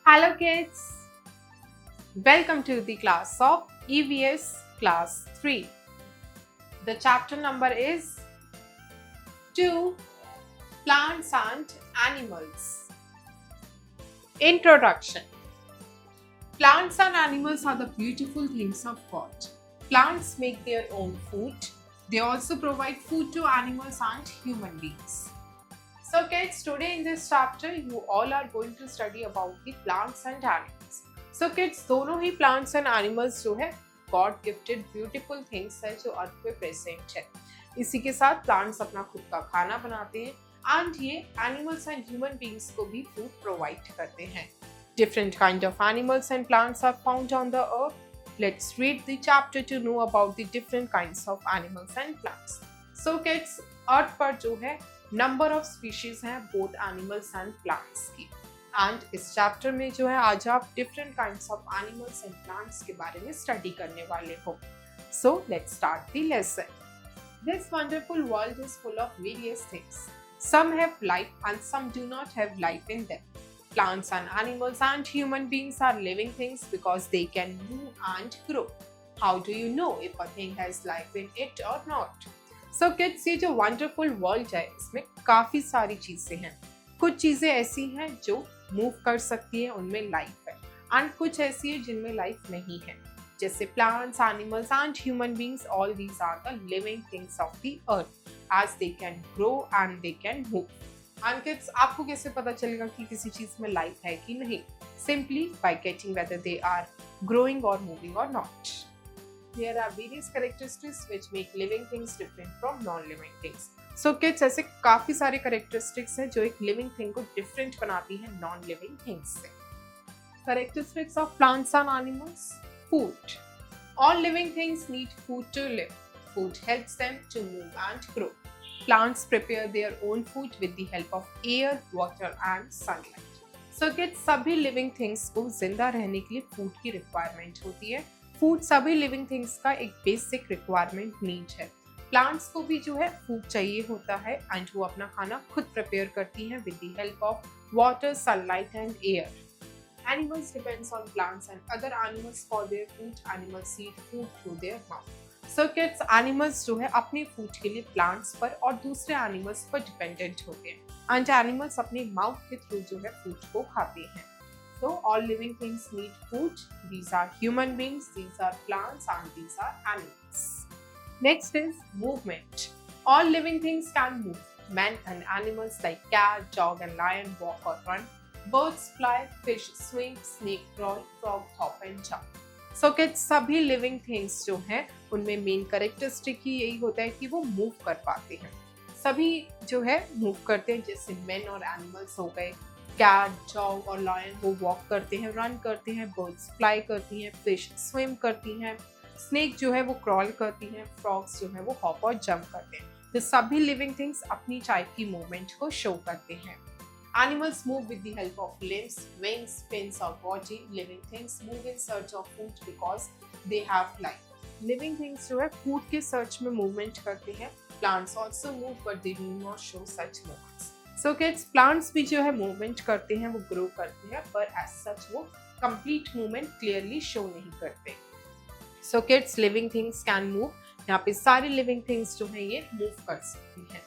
Hello kids, welcome to the class of EVS class 3. The chapter number is 2 Plants and Animals. Introduction. Plants and animals are the beautiful things of God. Plants make their own food. They also provide food to animals and human beings. So kids, today in this chapter, you all are going to study about the plants and animals. So kids, दोनों ही plants and animals जो है God gifted beautiful things है जो अर्थ पे present है. इसी के साथ plants अपना खुद का खाना बनाते हैं and ये animals and human beings को भी food provide करते हैं. Different kind of animals and plants are found on the earth. Let's read the chapter to know about the different kinds of animals and plants. So kids, अर्थ पर जो है number of species हैं both animals and plants की and इस chapter में जो है आज आप different kinds of animals and plants के बारे में स्टडी करने वाले हो. So let's start the lesson. This wonderful world is full of various things. Some have life and some do not have life in them. Plants and animals and human beings are living things because they can move and grow. How do you know if a thing has life in it or not? So kids, ये जो wonderful world है इसमें काफी सारी चीजें हैं. कुछ चीजें ऐसी हैं जो मूव कर सकती हैं, उनमें लाइफ है एंड कुछ ऐसी है जिनमें लाइफ नहीं है. जैसे plants, animals and human beings, all these are the living things of the earth as they can grow and they can move. And kids, आपको कैसे पता चलेगा कि किसी चीज में लाइफ है कि नहीं? Simply by getting whether they are growing और मूविंग और not. There are various characteristics which make living things different from non-living things. So kids, ऐसे काफी सारे characteristics हैं जो एक living thing को different बनाती हैं non-living things से. Characteristics of plants and animals. Food. All living things need food to live. Food helps them to move and grow. Plants prepare their own food with the help of air, water and sunlight. So kids, सभी living things को जिंदा रहने के लिए food की requirement होती है. Food सभी लिविंग थिंग्स का एक बेसिक रिक्वायरमेंट नीड है. प्लांट्स को भी जो है फूड चाहिए होता है एंड वो अपना खाना खुद प्रिपेयर करती हैं with the help of water, sunlight and air. Animals depends on plants and other animals for their food. Animals eat food through their mouth. So kids, animals जो है अपने फूड के लिए प्लांट्स पर और दूसरे एनिमल्स पर डिपेंडेंट होते हैं एंड एनिमल्स अपने माउथ के थ्रू जो है फूड को खाते हैं. So all living things need food. These are human beings, these are plants and these are animals. Next is movement. All living things can move. Men and animals like cat, dog and lion walk or run. Birds fly, fish swim, snake crawl, frog hop and jump. So kids, सभी living things जो हैं उनमें main characteristic ही यही होता है कि वो move कर पाते हैं. सभी जो है मूव करते हैं, जैसे men और animals हो गए. कैट, डॉग और लायन वो वॉक करते हैं, रन करते हैं. बर्ड्स फ्लाई करती हैं, फिश स्विम करती हैं, स्नेक जो है वो क्रॉल करती हैं, फ्रॉग्स जो है वो हॉप और जंप करते हैं. तो सभी लिविंग थिंग्स अपनी टाइप की मूवमेंट को शो करते हैं. Animals move with the help of limbs, wings, fins और body. Living things move in search of food because they have life. Living things जो है फूड के सर्च में मूवमेंट करते हैं. Plants also move but they do not show such movements. So kids, plants भी जो है मूवमेंट करते हैं, वो ग्रो करते हैं, पर एज सच वो कंप्लीट मूवमेंट क्लियरली शो नहीं करते. So kids, living things can move. यहाँ पे सारी लिविंग थिंग्स जो है ये मूव कर सकती हैं.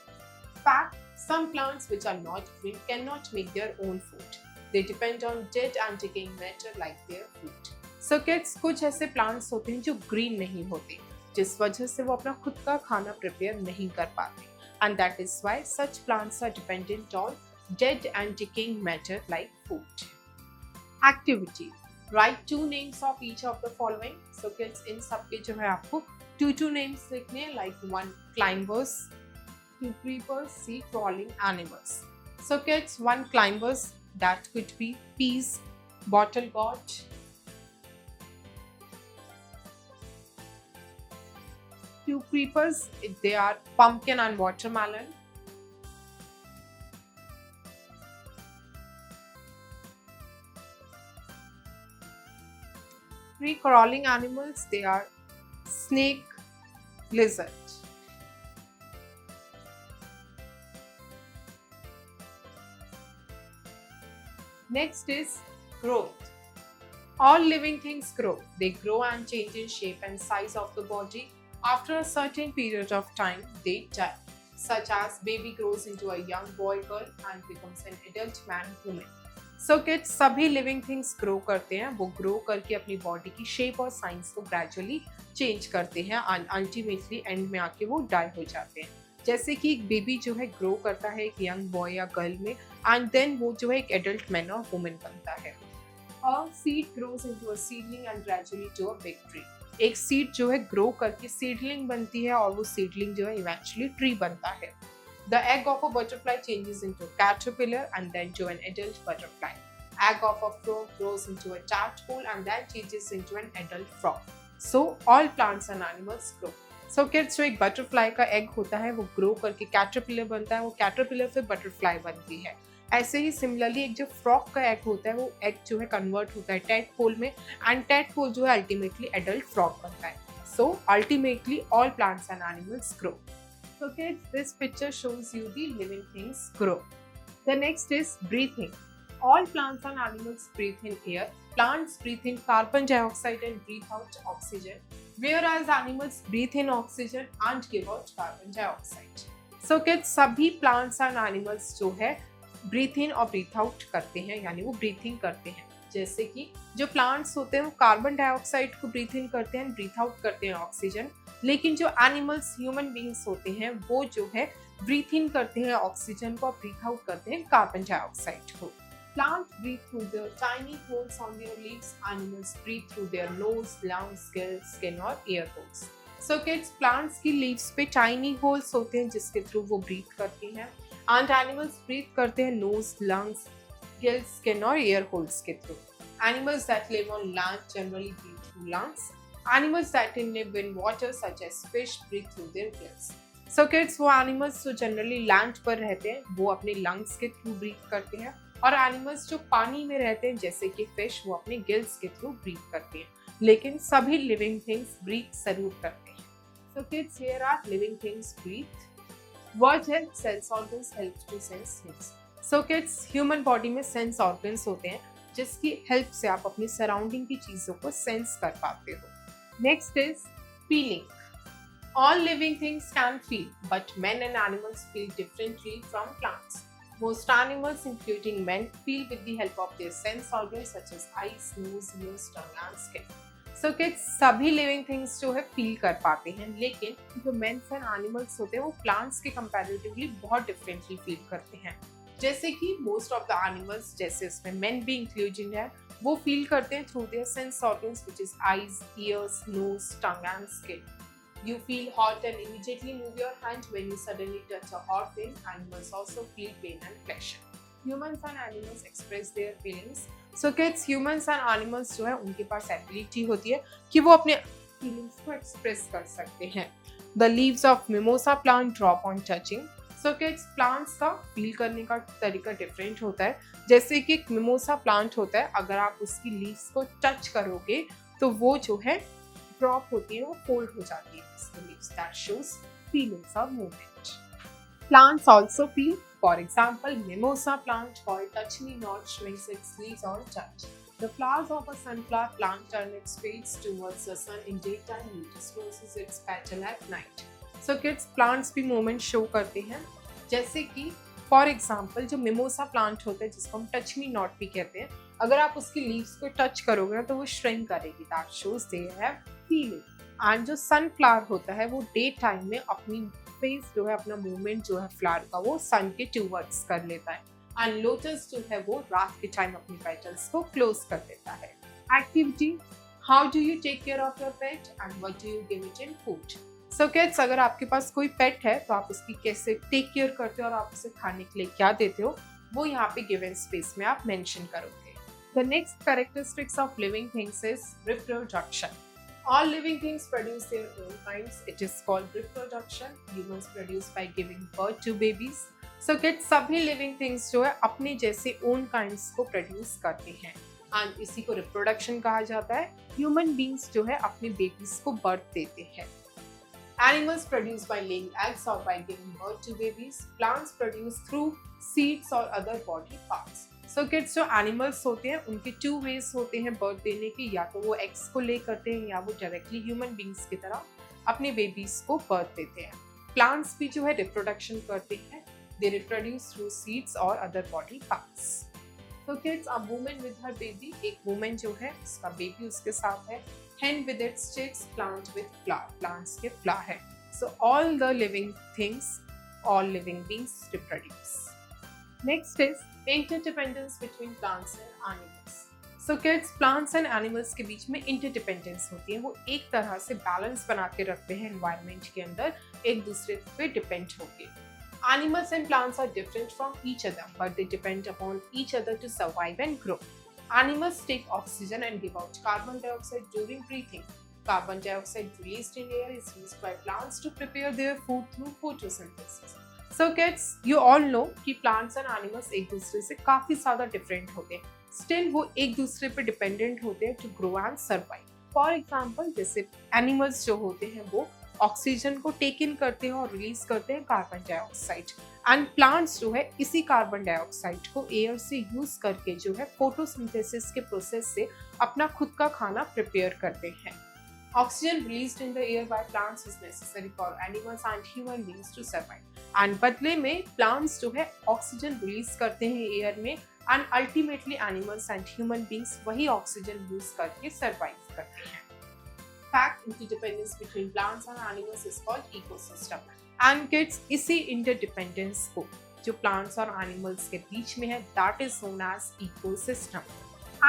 Fact, some plants which are not green can not make their own food. They depend on dead and decaying matter like their food. So kids, कुछ ऐसे प्लांट्स होते हैं जो ग्रीन नहीं होते, जिस वजह से वो अपना खुद का खाना प्रिपेयर नहीं कर पाते. And that is why such plants are dependent on dead and decaying matter like food. Activity. Write 2 names of each of the following. So kids, in सबके जो है आपको 2 names लिखने हैं, like 1 climbers, 2 creepers, 3 crawling animals. So kids, 1 climbers, that could be peas, bottle gourd. 2 creepers, they are pumpkin and watermelon. 3 crawling animals, they are snake, lizard. Next is growth. All living things grow. They grow and change in shape and size of the body. After a certain period of time, they die. Such as baby grows into a young boy, girl and becomes an adult man, woman. So kids, सभी living things grow करते हैं. वो grow करके अपनी body की shape और size को gradually change करते हैं and ultimately end में आके वो die हो जाते हैं. जैसे कि एक बेबी जो है ग्रो करता है एक यंग बॉय या गर्ल में एंड देन वो जो है एक एडल्ट मैन और वुमेन बनता है. A seed grows into a seedling and gradually to a big tree. एक सीड जो है ग्रो करके सीडलिंग बनती है और वो सीडलिंग जो है इवेंचुअली ट्री बनता है. The egg of a butterfly changes into a caterpillar and then to an adult butterfly. Egg of a frog grows into a tadpole and then changes into an adult frog. So all plants and animals grow. So kids, जो एक butterfly का egg होता है वो grow करके caterpillar बनता है, वो कैटरपिलर फिर बटरफ्लाई बनती है. ऐसे ही सिमिलरली एक जो फ्रॉग का एग होता है वो एग जो है कन्वर्ट होता है टैडपोल में एंड टैडपोल जो है अल्टीमेटली एडल्ट फ्रॉग बनता है. So ultimately all plants and animals grow. So kids, this picture shows you the living things grow. The next is breathing. All plants and animals breathe in air. Plants breathe in carbon dioxide and breathe out oxygen, whereas animals breathe in oxygen and give out carbon dioxide. So kids, सभी plants and animals जो है breathe इन और breathe out करते हैं, यानी वो breathing करते हैं. जैसे कि जो प्लांट्स होते हैं वो कार्बन डाइऑक्साइड को ब्रीथ इन करते हैं, ब्रीथ आउट करते हैं ऑक्सीजन. लेकिन जो एनिमल्स ह्यूमन बींग्स होते हैं वो जो है ब्रीथ इन करते हैं ऑक्सीजन को और ब्रीथ आउट करते हैं कार्बन डाइऑक्साइड को. Plant breathe through their tiny holes on their leaves. Animals breathe through their nose, lungs, gills, skin और air holes. So kids, plants की लीव्स पे टाइनी होल्स होते हैं जिसके थ्रू वो ब्रीथ करती हैं एंड एनिमल्स ब्रीथ करते हैं नोज, लंग्स, गिल्स, स्किन और एयर होल्स के through. Animals that live on land generally breathe through lungs. Animals that live in water such as fish breathe through their gills. So kids, वो animals जो generally land पर रहते हैं वो अपने lungs के through breathe करते हैं और animals जो पानी में रहते हैं जैसे कि fish वो अपने gills के through breathe करते हैं. लेकिन सभी living things breathe जरूर करते हैं. So kids, here are living things breathe. What helps sense organs helps to sense things. So kids, human body में sense organs होते हैं जिसकी हेल्प से आप अपनी सराउंडिंग की चीजों को सेंस कर पाते हो. Next is feeling. All living things can feel but men and animals feel differently from plants. Most animals including men feel with the help of their sense organs such as eyes, nose, ears, tongue and skin. So kids, सभी living things जो है feel कर पाते हैं लेकिन जो mains and animals होते हैं वो प्लांट्स के कंपैरेटिवली बहुत डिफरेंटली फील करते हैं. जैसे कि मोस्ट ऑफ द एनिमल्स, जैसे इसमें मेन भी इंक्लूडेड है, वो फील करते हैं through their sense organs which is eyes, ears, nose, tongue and skin. You feel hot and immediately move your hand when you suddenly touch a hot thing. Animals also feel pain and pleasure. Humans and animals express their feelings. So kids, humans and animals जो है उनके पास ability होती है कि वो अपने feelings को express कर सकते हैं. The leaves of mimosa plant drop on touching. So kids, plants का फील करने का तरीका डिफरेंट होता है. जैसे कि एक मिमोसा प्लांट होता है, अगर आप उसकी लीव्स को टच करोगे तो वो जो है ड्रॉप होती है, वो फोल्ड हो जाती है उसकी leaves. That shows feelings of movement. Plants also feel. For example, mimosa plant called touch me not swings its leaves on touch. The flowers of a sunflower plant turn its face towards the sun in daytime and discloses its petal at night. So kids, plants भी movement show करते हैं. जैसे कि for example जो mimosa plant होता है जिसको हम टच मी नॉट भी कहते हैं, अगर आप उसकी लीव्स को टच करोगे तो वो श्रिंक करेगी. That shows they have feeling. And जो सनफ्लावर होता है वो डे टाइम में अपनी फेस जो है, अपना मूवमेंट जो है फ्लावर का, वो सन के टूवर्ड्स कर लेता है. एंड लोटस जो है वो रात के टाइम अपनी पेटल्स को क्लोज कर देता है. Activity. How do you take care of your pet and what do you give it in food. So kids, अगर आपके पास कोई पेट है तो आप उसकी कैसे टेक केयर करते हो और आप उसे खाने के लिए क्या देते हो वो यहाँ पे गिवन स्पेस में आप मेंशन करोगे. The next characteristics of living things is reproduction. All living things produce their own kinds. It is called reproduction. Humans produce by giving birth to babies. So kids, सभी living things जो है अपने जैसे own kinds को produce करते हैं and इसी को रिप्रोडक्शन कहा जाता है. ह्यूमन बींग्स जो है अपने बेबीज को बर्थ देते हैं. Animals produce by laying eggs or by giving birth to babies. Plants produce through seeds or other body parts. So kids, जो एनिमल्स होते हैं उनके 2 वेज होते हैं बर्थ देने के, या तो वो एग्स को ले करते हैं या वो डायरेक्टली ह्यूमन बींग्स की तरह अपने बेबीज को बर्थ देते हैं। प्लांट्स भी जो है रिप्रोडक्शन करते हैं, दे रिप्रोड्यूस थ्रू सीड्स और अदर बॉडी पार्ट्स। तो kids, a woman with her baby, एक वुमन जो है उसका बेबी उसके साथ है। hen with its chicks, plant with flower, plants के flower है। So all the living things, all living beings reproduce. Next is interdependence between plants and animals. So kids, plants and animals के बीच में interdependence होती है, वो एक तरह से बैलेंस बना के रखते हैं environment के अंदर, एक दूसरे पे डिपेंड होके। Animals and plants are different from each other, but they depend upon each other to survive and grow. Animals take oxygen and give out carbon dioxide during breathing. Carbon dioxide released in air is used by plants to prepare their food through photosynthesis. So kids, you all know कि plants and animals एक दूसरे से काफी ज़्यादा different होते हैं. Still वो एक दूसरे पे dependent होते हैं to grow and survive. For example, जैसे animals जो होते हैं वो ऑक्सीजन को टेक इन करते हैं और रिलीज करते हैं कार्बन डाइऑक्साइड, एंड प्लांट्स जो है इसी कार्बन डाइऑक्साइड को एयर से यूज करके जो है फोटोसिंथेसिस के प्रोसेस से अपना खुद का खाना प्रिपेयर करते हैं। Oxygen released in the air by plants is necessary for animals and human beings to survive, and बदले में प्लांट्स जो है ऑक्सीजन रिलीज करते हैं एयर में, and ultimately animals and human beings वही ऑक्सीजन यूज करके सर्वाइव करते हैं। Fact, interdependence between plants and animals is called ecosystem. And kids, इसी interdependence को जो plants और animals के बीच में है, that is known as ecosystem.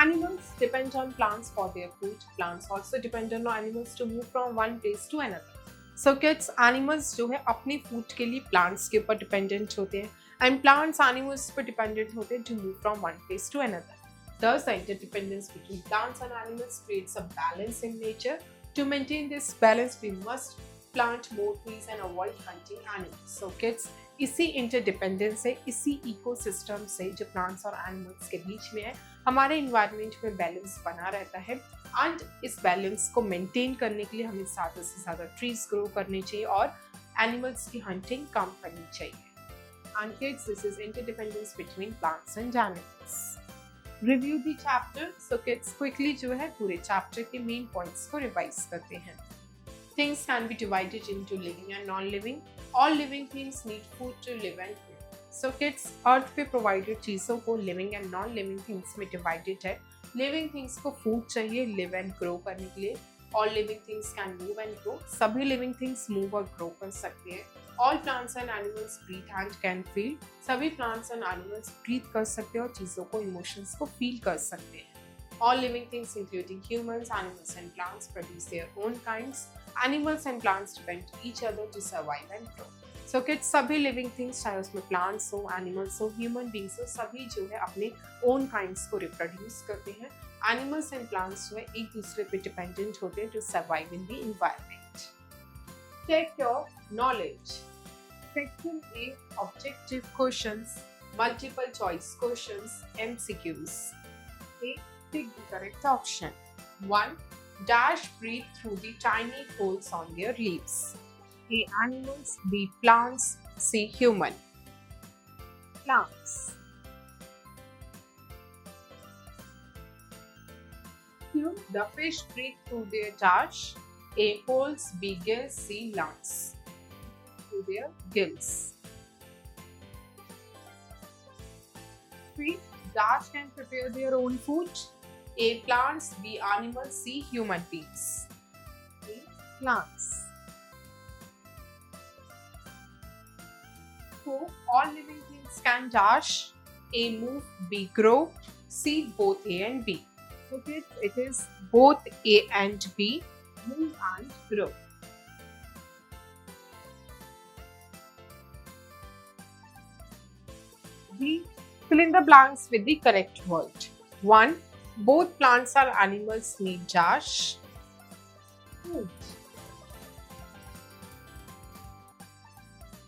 Animals depend on plants for their food. Plants also depend on animals to move from one place to another. So kids, animals जो है अपने food के लिए plants के ऊपर dependent होते हैं, and plants animals पर dependent होते हैं to move from one place to another. Thus, the interdependence between plants and animals creates a balance in nature. To maintain this balance, we must plant more trees and avoid hunting animals. So kids, इसी interdependence से, इसी ecosystem से जो plants और animals के बीच में है, हमारे environment में balance बना रहता है, and इस balance को maintain करने के लिए हमें ज़्यादा से ज़्यादा trees grow करने चाहिए और animals की hunting कम करनी चाहिए। And kids, this is interdependence between plants and animals. Review the chapter. So kids, quickly जो है पूरे chapter के main points को revise करते हैं। Things can be divided into living and non-living. All living things need food to live and grow. So kids, earth पे provided चीज़ों को living and non-living things में divided है। Living things को food चाहिए live and grow करने के लिए। All living things can move and grow. सभी living things move और grow कर सकते हैं। All plants and animals breathe and can feel. सभी plants and animals breathe कर सकते हैं और चीज़ों को emotions को feel कर सकते हैं। All living things including humans, animals and plants produce their own kinds. Animals and plants depend on each other to survive and grow. So kids, सभी living things, चाहे उसमें plants हो, animals हो, human beings हो, सभी जो है अपने own kinds को reproduce करते हैं। Animals and plants जो है एक दूसरे पे dependent होते हैं to survive in the environment. Check your knowledge. Section A, objective questions, multiple choice questions, MCQs. A, pick the correct option. 1. Dash breathe through the tiny holes on their leaves. A, animals. B, plants. C, human. Plants. Q, the fish breathe through their dash. A, holes. B, gills. C, lungs. Through their gills. 3. Dash can prepare their own food. A, plants. B, animals. C, human beings. A, plants. 4. All living things can dash. A, move. B, grow. C, both A and B. So kids, it is both A and B, move and grow. B, fill in the blanks with the correct word. 1. Both plants or animals need dash.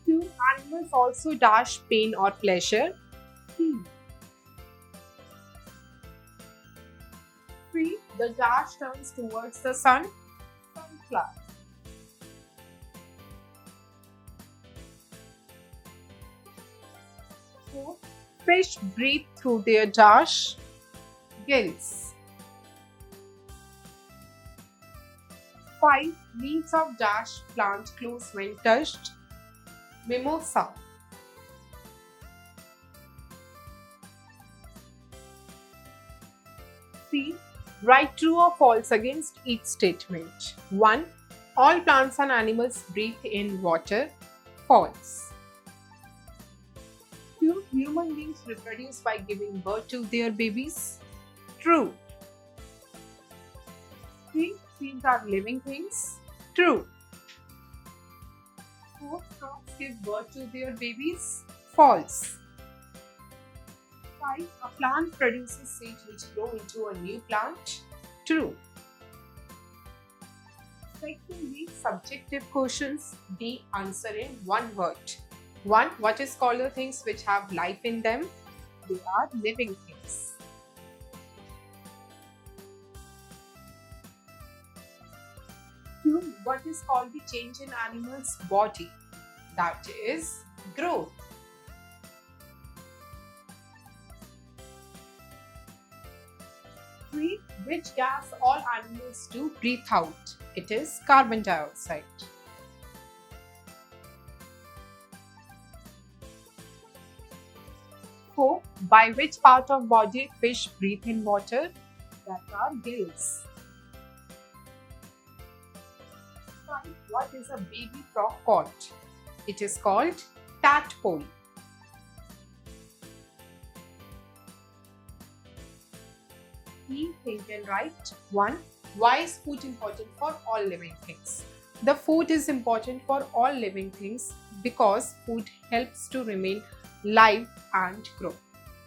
2. Animals also dash pain or pleasure. 3. The dash turns towards the sun. Sunflower. 4. Fish breathe through their dash gills. 5. Leaves of dash plant close when touched. Mimosa. 3. Write true or false against each statement. 1. All plants and animals breathe in water. False. 2. Human beings reproduce by giving birth to their babies. True. 3. Trees are living things. True. 4. Frogs give birth to their babies. False. 5. A plant produces seeds which grow into a new plant. True. Section B. Subjective questions. D. Answer in one word. 1. What is called the things which have life in them? They are living things. 2. What is called the change in animal's body? That is growth. 3. Which gas all animals do breathe out? It is carbon dioxide. 4. By which part of body fish breathe in water? That are gills. 5. What is a baby frog called? It is called tadpole. Think and write. 1. Why is food important for all living things? The food is important for all living things because food helps to remain live and grow.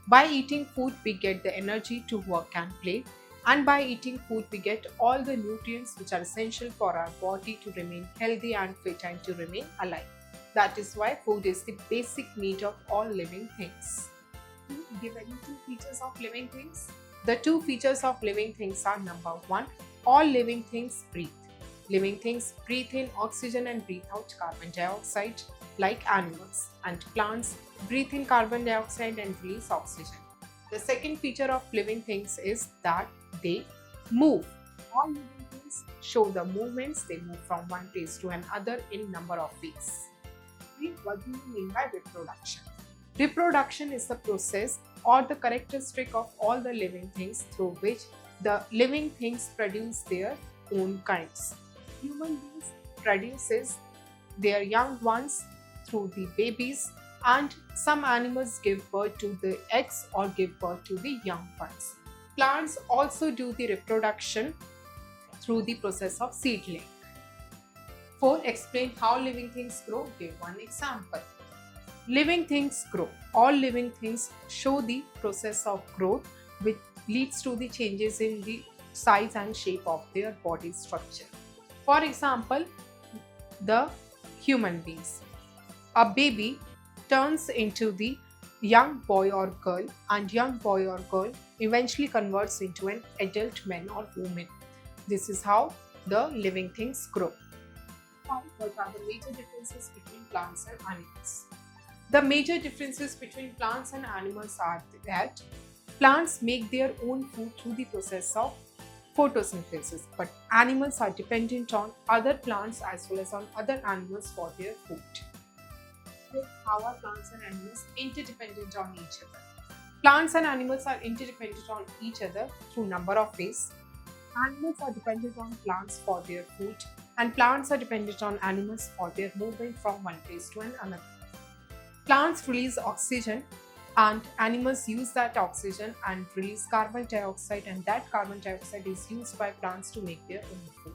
By eating food, we get the energy to work and play, and by eating food, we get all the nutrients which are essential for our body to remain healthy and fit and to remain alive. That is why food is the basic need of all living things. Give any 2 features of living things. The 2 features of living things are: number 1, all living things breathe. Living things breathe in oxygen and breathe out carbon dioxide like animals, and plants breathe in carbon dioxide and release oxygen. The second feature of living things is that they move. All living things show the movements. They move from one place to another in number of ways. What do you mean by reproduction? Reproduction is the process or the characteristic of all the living things through which the living things produce their own kinds. Human beings produces their young ones through the babies, and some animals give birth to the eggs or give birth to the young ones. Plants also do the reproduction through the process of seedling. 4. Explain how living things grow. Give one example. Living things grow. All living things show the process of growth which leads to the changes in the size and shape of their body structure. For example, the human beings. A baby turns into the young boy or girl, and young boy or girl eventually converts into an adult man or woman. This is how the living things grow. What are the major differences between plants and animals? The major differences between plants and animals are that plants make their own food through the process of photosynthesis, but animals are dependent on other plants as well as on other animals for their food. How are plants and animals interdependent on each other? Plants and animals are interdependent on each other through number of ways. Animals are dependent on plants for their food, and plants are dependent on animals for their movement from one place to another. Plants release oxygen and animals use that oxygen and release carbon dioxide, and that carbon dioxide is used by plants to make their own food.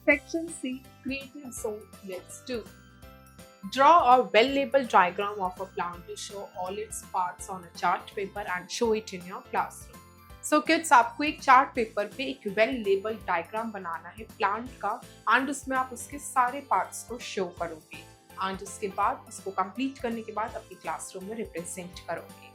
Section C. Creative zone. Let's do. Draw a well-labeled diagram of a plant to show all its parts on a chart paper and show it in your classroom. So kids, आपको एक chart paper पे एक well label diagram बनाना है plant का, and उसमें आप उसके सारे पार्ट्स को शो करोगे, एंड उसके बाद उसको कंप्लीट करने के बाद अपनी क्लासरूम में रिप्रेजेंट करोगे.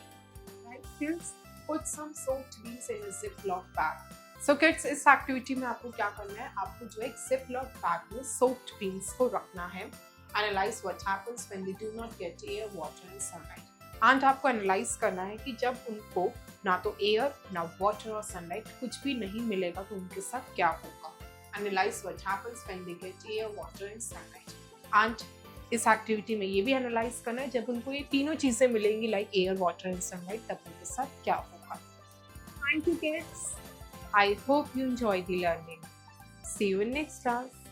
Right kids, put some soaked beans in a ziploc bag. So kids, इस एक्टिविटी में आपको क्या करना है, आपको जो एक ziploc bag में soaked beans को रखना है. Analyze what happens when they do not get air, water and sunlight. And आपको एनालाइज करना है कि जब उनको ना तो एयर ना वाटर और सनलाइट कुछ भी नहीं मिलेगा तो उनके साथ क्या होगा. Analyse what happens when they get air, water and sunlight. And इस एक्टिविटी में ये भी एनालाइज करना है जब उनको ये तीनों चीजें मिलेंगी like air, water and sunlight तब उनके साथ क्या होगा. Thank you kids. I hope you enjoy the learning. See you in next class.